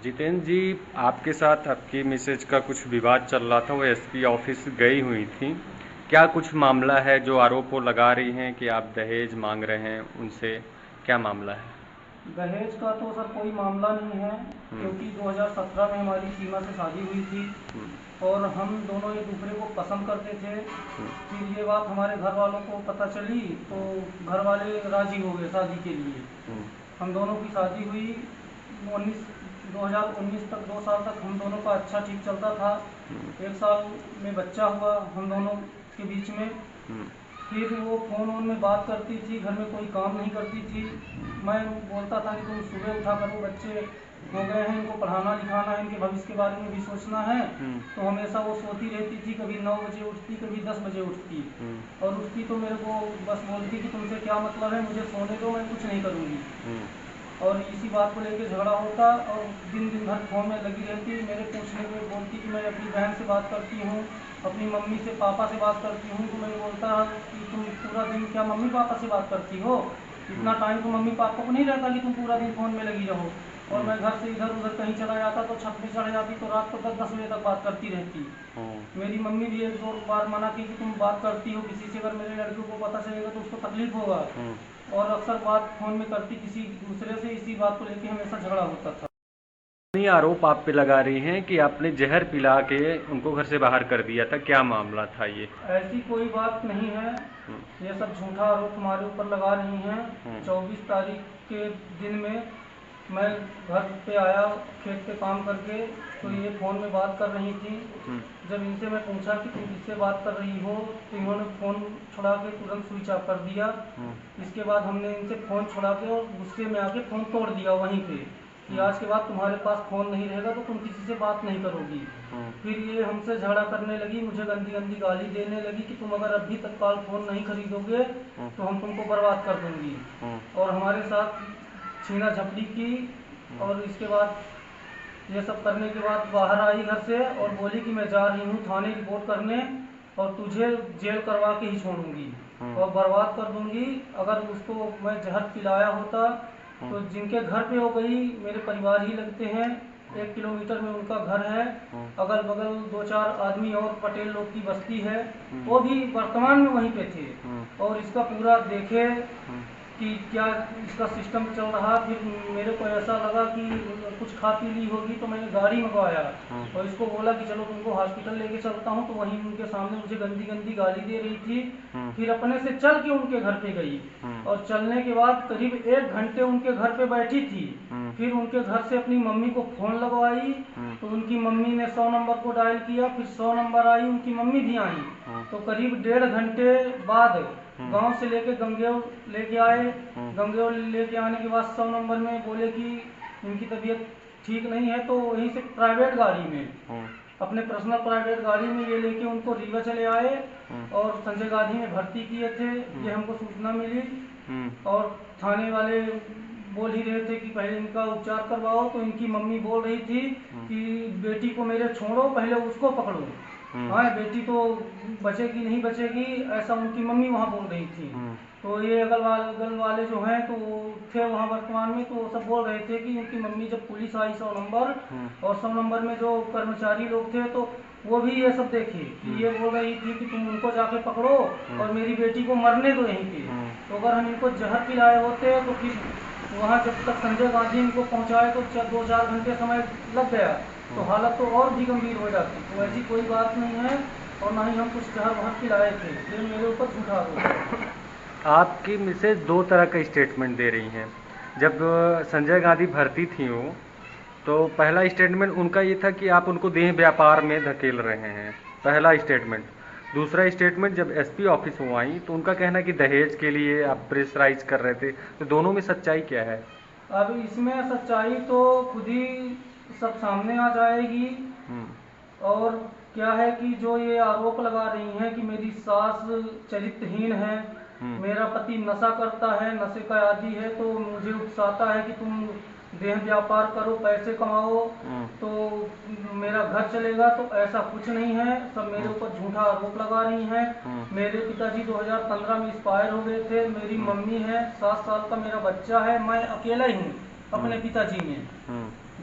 जितेंद्र जी, आपके साथ आपकी मिसेज का कुछ विवाद चल रहा था, वो एसपी ऑफिस गई हुई थी। क्या कुछ मामला है जो आरोप वो लगा रही हैं कि आप दहेज मांग रहे हैं उनसे? क्या मामला है? दहेज का तो सर कोई मामला नहीं है, हम्म। क्योंकि 2017 में हमारी सीमा से शादी हुई थी हम्म। और हम दोनों एक दूसरे को पसंद करते थे। हम्म। फिर ये बात हमारे घर वालों को पता चली तो घर वाले राजी हो गए शादी के लिए। हम्म। हम दोनों की शादी हुई 2019 तक, 2 साल तक हम दोनों का अच्छा ठीक चलता था। हम्म। 1 साल में बच्चा हुआ हम दोनों के बीच में। हम्म। फिर वो फ़ोन वोन में बात करती थी, घर में कोई काम नहीं करती थी। मैं बोलता था कि तुम सुबह उठा करो, बच्चे हो गए हैं, इनको पढ़ाना लिखाना है, इनके भविष्य के बारे में भी सोचना है। हम्म। तो हमेशा वो सोती रहती थी, कभी 9 बजे उठती, कभी 10 बजे उठती। हम्म। और उठती तो मेरे को बस बोलती कि तुमसे क्या मतलब है, मुझे सोने दो, मैं कुछ नहीं करूँगी। हम्म। और इसी बात को लेकर झगड़ा होता और दिन दिन भर फ़ोन में लगी रहती। मेरे पूछने पे बोलती कि मैं अपनी बहन से बात करती हूँ, अपनी मम्मी से पापा से बात करती हूँ। तो मैं बोलता कि तुम पूरा दिन क्या मम्मी पापा से बात करती हो? इतना टाइम तो मम्मी पापा को नहीं रहता कि तुम पूरा दिन फ़ोन में लगी रहो। और हम्म। मैं घर से इधर उधर कहीं चला जाता तो छत पे चढ़ जाती, तो रात को 10-10 बजे तक बात करती रहती। हम्म। मेरी मम्मी भी 1-2 बार मना की कि तुम बात करती हो किसी से, अगर मेरे लड़के को पता चलेगा तो उसको तकलीफ होगा। हम्म। और अक्सर बात फ़ोन में करती किसी दूसरे से, इसी बात को लेके हमेशा झगड़ा होता था। नहीं, आरोप आप पे लगा रही हैं कि आपने जहर पिला के उनको घर से बाहर कर दिया था। क्या मामला था ये? ऐसी कोई बात नहीं है, हम्म। ये सब झूठा आरोप हमारे ऊपर लगा रही हैं। हम्म। 24 तारीख के दिन में मैं घर पे आया खेत पे काम करके, तो हम्म। ये फ़ोन में बात कर रही थी। हम्म। जब इनसे मैं पूछा कि तुम किससे बात कर रही हो, तो इन्होंने फ़ोन छुड़ा के तुरंत स्विच ऑफ कर दिया। हम्म। इसके बाद हमने इनसे फ़ोन छुड़ा के और गुस्से में आके फ़ोन तोड़ दिया वहीं पे, कि हम्म। आज के बाद तुम्हारे पास फ़ोन नहीं रहेगा तो तुम किसी से बात नहीं करोगी। हम्म। फिर ये हमसे झगड़ा करने लगी, मुझे गंदी गंदी गाली देने लगी कि तुम अगर अभी तत्काल फ़ोन नहीं खरीदोगे हम्म। तो हम तुमको बर्बाद कर दूंगी। हम्म। और हमारे साथ छीना झपटी की। हम्म। और इसके बाद ये सब करने के बाद बाहर आई घर से और बोली कि मैं जा रही हूँ थाने रिपोर्ट करने, और तुझे जेल करवा के ही छोड़ूंगी हम्म। और बर्बाद कर दूंगी। अगर उसको मैं जहर पिलाया होता हम्म। तो जिनके घर पे हो गई, मेरे परिवार ही लगते हैं, 1 किलोमीटर में उनका घर है। हम्म। अगल बगल 2-4 आदमी और पटेल लोग की बस्ती है, हम्म। वो भी वर्तमान में वहीं पे थे। हम्म। और इसका पूरा देखे हम्म। कि क्या इसका सिस्टम चल रहा। फिर मेरे को ऐसा लगा कि कुछ खा पी ली होगी, तो मैंने गाड़ी मंगवाया हम्म। और इसको बोला कि चलो तुमको हॉस्पिटल लेके चलता हूँ। तो वहीं उनके सामने मुझे गंदी गंदी गाली दे रही थी। हम्म। फिर अपने से चल के उनके घर पे गई हम्म। और चलने के बाद करीब 1 घंटे उनके घर पे बैठी थी। हम्म। फिर उनके घर से अपनी मम्मी को फ़ोन लगवाई, हम्म। तो उनकी मम्मी ने 100 नंबर को डायल किया, फिर 100 नंबर आई, उनकी मम्मी भी आई। हम्म। तो करीब 1.5 घंटे बाद हम्म। गांव से लेके गंगेव लेके आए। हम्म। गंगेव लेके आने के बाद 100 नंबर में बोले कि इनकी तबीयत ठीक नहीं है, तो वहीं से प्राइवेट गाड़ी में, हम्म। अपने पर्सनल प्राइवेट गाड़ी में ये लेके उनको रीवा चले आए हम्म। और संजय गांधी में भर्ती किए थे। हम्म। ये हमको सूचना मिली हम्म। और थाने वाले बोल ही रहे थे कि पहले इनका उपचार करवाओ। तो इनकी मम्मी बोल रही थी हम्म। कि बेटी को मेरे छोड़ो, पहले उसको पकड़ो। हम्म। हाँ, बेटी तो बचेगी नहीं बचेगी, ऐसा उनकी मम्मी वहाँ बोल रही थी। हम्म। तो ये अगल वाले जो हैं तो वो थे वहाँ वर्तमान में, तो वो सब बोल रहे थे कि उनकी मम्मी जब पुलिस आई 100 नंबर, हम्म। और 100 नंबर में जो कर्मचारी लोग थे तो वो भी ये सब देखे कि हम्म। ये बोल रही थी कि तुम उनको जाके पकड़ो हम्म। और मेरी बेटी को मरने दो यहीं पे। हम्म। तो अगर हम इनको जहर पिलाए होते तो फिर वहाँ जब तक संजय गांधी इनको पहुँचाए तो 2-4 घंटे समय लग गया, तो हम्म। हालत तो और भी गंभीर हो जाती। तो ऐसी कोई बात नहीं है और ना ही हम कुछ जहर वहर पिलाए थे, ये मेरे ऊपर झूठा आरोप है। आपकी मिसेज दो तरह का स्टेटमेंट दे रही हैं। जब संजय गांधी भर्ती थी वो, तो पहला स्टेटमेंट उनका ये था कि आप उनको देह व्यापार में धकेल रहे हैं, पहला स्टेटमेंट। दूसरा स्टेटमेंट जब एसपी ऑफिस में आई तो उनका कहना कि दहेज के लिए आप प्रेशराइज कर रहे थे। तो दोनों में सच्चाई क्या है? अब इसमें सच्चाई तो खुद ही सब सामने आ जाएगी। हम्म। और क्या है कि जो ये आरोप लगा रही हैं कि मेरी सास चरित्रहीन है, हम्म। मेरा पति नशा करता है, नशे का आदी है, तो मुझे उकसाता है कि तुम देह व्यापार करो, पैसे कमाओ हम्म। तो मेरा घर चलेगा। तो ऐसा कुछ नहीं है, सब मेरे हम्म। ऊपर झूठा आरोप लगा रही हैं। हम्म। मेरे पिताजी 2015 में एक्सपायर हो गए थे, मेरी हम्म। मम्मी है, 7 साल का मेरा बच्चा है, मैं अकेला ही हूँ। अपने पिताजी ने।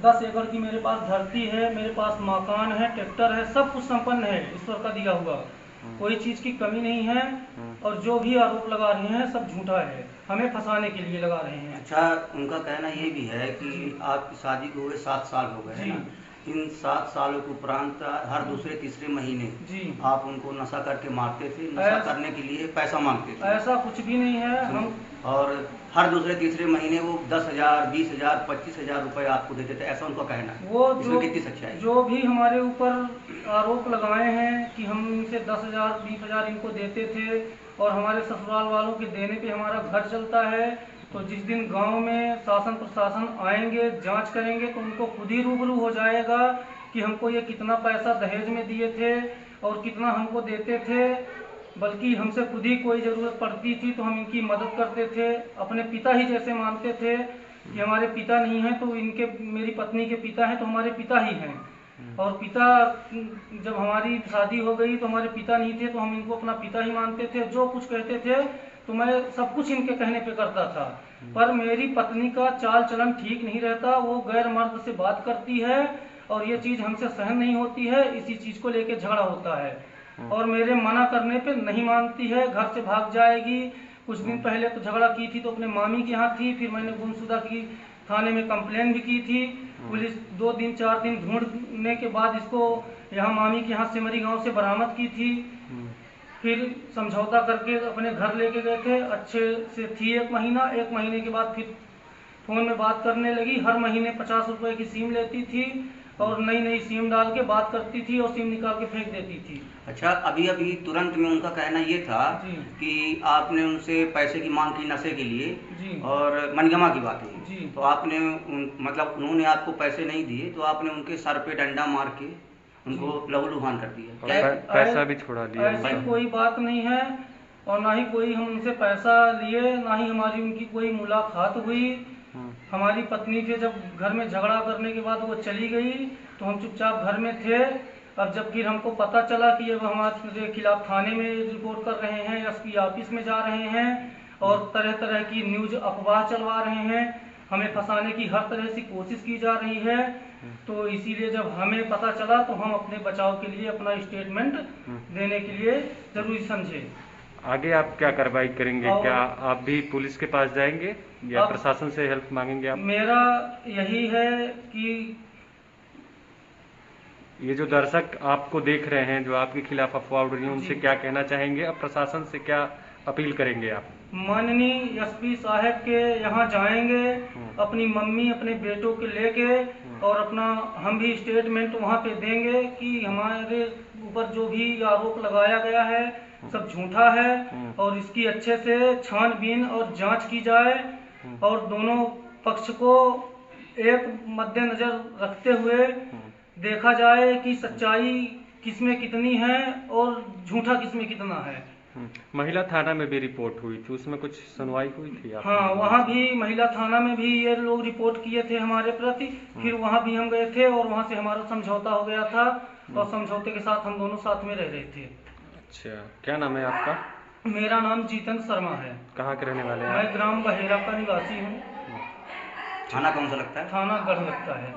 10 एकड़ की मेरे पास धरती है, मेरे पास मकान है, ट्रैक्टर है, सब कुछ संपन्न है ईश्वर का दिया हुआ, कोई चीज की कमी नहीं है। और जो भी आरोप लगा रहे हैं सब झूठा है, हमें फंसाने के लिए लगा रहे हैं। अच्छा, उनका कहना ये भी है कि आपकी शादी को हुए 7 साल हो गए हैं ना, इन 7 सालों के उपरांत हर दूसरे तीसरे महीने आप उनको नशा करके मारते थे, नशा करने के लिए पैसा मांगते थे। ऐसा कुछ भी नहीं है। हम और हर दूसरे तीसरे महीने वो 10,000, 20,000, 25,000 रुपए आपको देते थे, ऐसा उनका कहना है। वो इसमें कितनी सच्चाई? जो भी हमारे ऊपर आरोप लगाए हैं कि हम इनसे 10,000, 20,000 इनको देते थे और हमारे ससुराल वालों के देने पे हमारा घर चलता है, तो जिस दिन गांव में शासन प्रशासन आएंगे, जांच करेंगे, तो उनको खुद ही रूबरू हो जाएगा कि हमको ये कितना पैसा दहेज में दिए थे और कितना हमको देते थे। बल्कि हमसे खुद ही कोई ज़रूरत पड़ती थी तो हम इनकी मदद करते थे, अपने पिता ही जैसे मानते थे कि हमारे पिता नहीं हैं तो इनके, मेरी पत्नी के पिता हैं तो हमारे पिता ही हैं। और पिता, जब हमारी शादी हो गई तो हमारे पिता नहीं थे तो हम इनको अपना पिता ही मानते थे। जो कुछ कहते थे तो मैं सब कुछ इनके कहने पे करता था। पर मेरी पत्नी का चाल चलन ठीक नहीं रहता, वो गैर मर्द से बात करती है और ये चीज़ हमसे सहन नहीं होती है, इसी चीज़ को लेके झगड़ा होता है। और मेरे मना करने पे नहीं मानती है, घर से भाग जाएगी। कुछ दिन पहले तो झगड़ा की थी तो अपने मामी के यहाँ थी, फिर मैंने गुमशुदा की थाने में कंप्लेन भी की थी। पुलिस 2 दिन 4 दिन ढूंढने के बाद इसको यहाँ मामी के यहाँ सिमरी गांव से बरामद की थी। फिर समझौता करके अपने घर लेके गए थे, अच्छे से थी 1 महीना। 1 महीने के बाद फिर फोन में बात करने लगी, हर महीने 50 रुपए की सिम लेती थी और नई नई सिम डाल के बात करती थी और सिम निकाल के फेंक देती थी। अच्छा, अभी अभी तुरंत में उनका कहना ये था कि आपने उनसे पैसे की मांग की नशे के लिए और मनगमा की बात है, तो आपने मतलब उन्होंने आपको पैसे नहीं दिए तो आपने उनके सर पे डंडा मार के उनको लहूलुहान कर दिया, पैसा भी छुड़ा लिया। ऐसी कोई बात नहीं है और ना ही कोई हम उनसे पैसा लिए, ना ही हमारी उनकी कोई मुलाकात हुई। हमारी पत्नी के जब घर में झगड़ा करने के बाद वो चली गई तो हम चुपचाप घर में थे। अब जब फिर हमको पता चला कि ये हमारे खिलाफ थाने में रिपोर्ट कर रहे हैं, एसपी ऑफिस में जा रहे हैं और तरह तरह की न्यूज अफवाह चलवा रहे हैं, हमें फंसाने की हर तरह से कोशिश की जा रही है, तो इसीलिए जब हमें पता चला तो हम अपने बचाव के लिए अपना स्टेटमेंट देने के लिए जरूरी समझे। आगे आप क्या कार्रवाई करेंगे? क्या आप भी पुलिस के पास जाएंगे या प्रशासन से हेल्प मांगेंगे आप? मेरा यही है कि ये जो दर्शक आपको देख रहे हैं, जो आपके खिलाफ अफवाह उड़ रही है, उनसे क्या कहना चाहेंगे? अब प्रशासन से क्या अपील करेंगे आप? माननीय एसपी साहब के यहाँ जाएंगे, अपनी मम्मी अपने बेटों के लेके और अपना हम भी स्टेटमेंट वहाँ पे देंगे कि हमारे ऊपर जो भी आरोप लगाया गया है सब झूठा है और इसकी अच्छे से छानबीन और जांच की जाए और दोनों पक्ष को एक मद्देनजर रखते हुए देखा जाए कि सच्चाई किसमें कितनी है और झूठा किसमें कितना है। महिला थाना में भी रिपोर्ट हुई थी, उसमें कुछ सुनवाई हुई थी? हाँ, वहाँ भी महिला थाना में भी ये लोग रिपोर्ट किए थे हमारे प्रति, फिर वहाँ भी हम गए थे और वहाँ से हमारा समझौता हो गया था और समझौते के साथ हम दोनों साथ में रह रहे थे। अच्छा, क्या नाम है आपका? मेरा नाम जितेंद्र शर्मा है। कहाँ के रहने वाले हैं? मैं ग्राम बहेरा का निवासी हूँ। थाना कौन सा लगता है? थाना गढ़ लगता है।